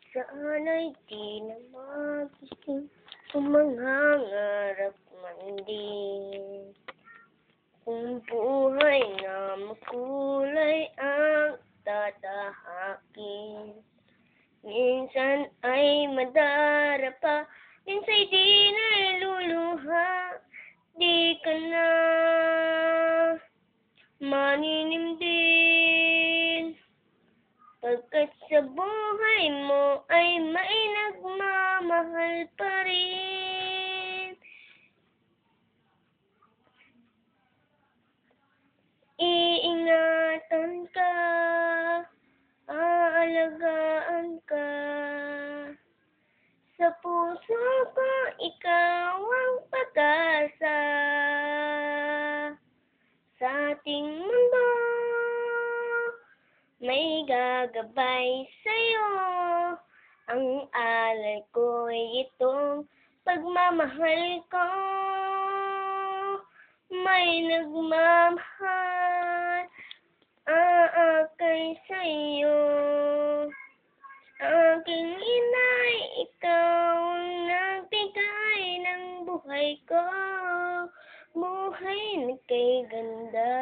Sana'y di na magising kung mangangarap man din. Kung buhay na makulay ang tatahakin. Minsan ay madarapa, minsan di naluluha. Di ka na maninimdim. Pagkat sa buhay mo ay may nagmamahal pa rin. Iingatan ka, aalagaan ka. Sa puso ko ikaw ang pag-asa. Sa ating mundo may gagabay sa'yo. Ang alay ko'y itong pagmamahal ko. May nagmamahal, aakay sa'yo. Aking inay, ikaw ang nagbigay ng buhay ko. Buhay na kay ganda.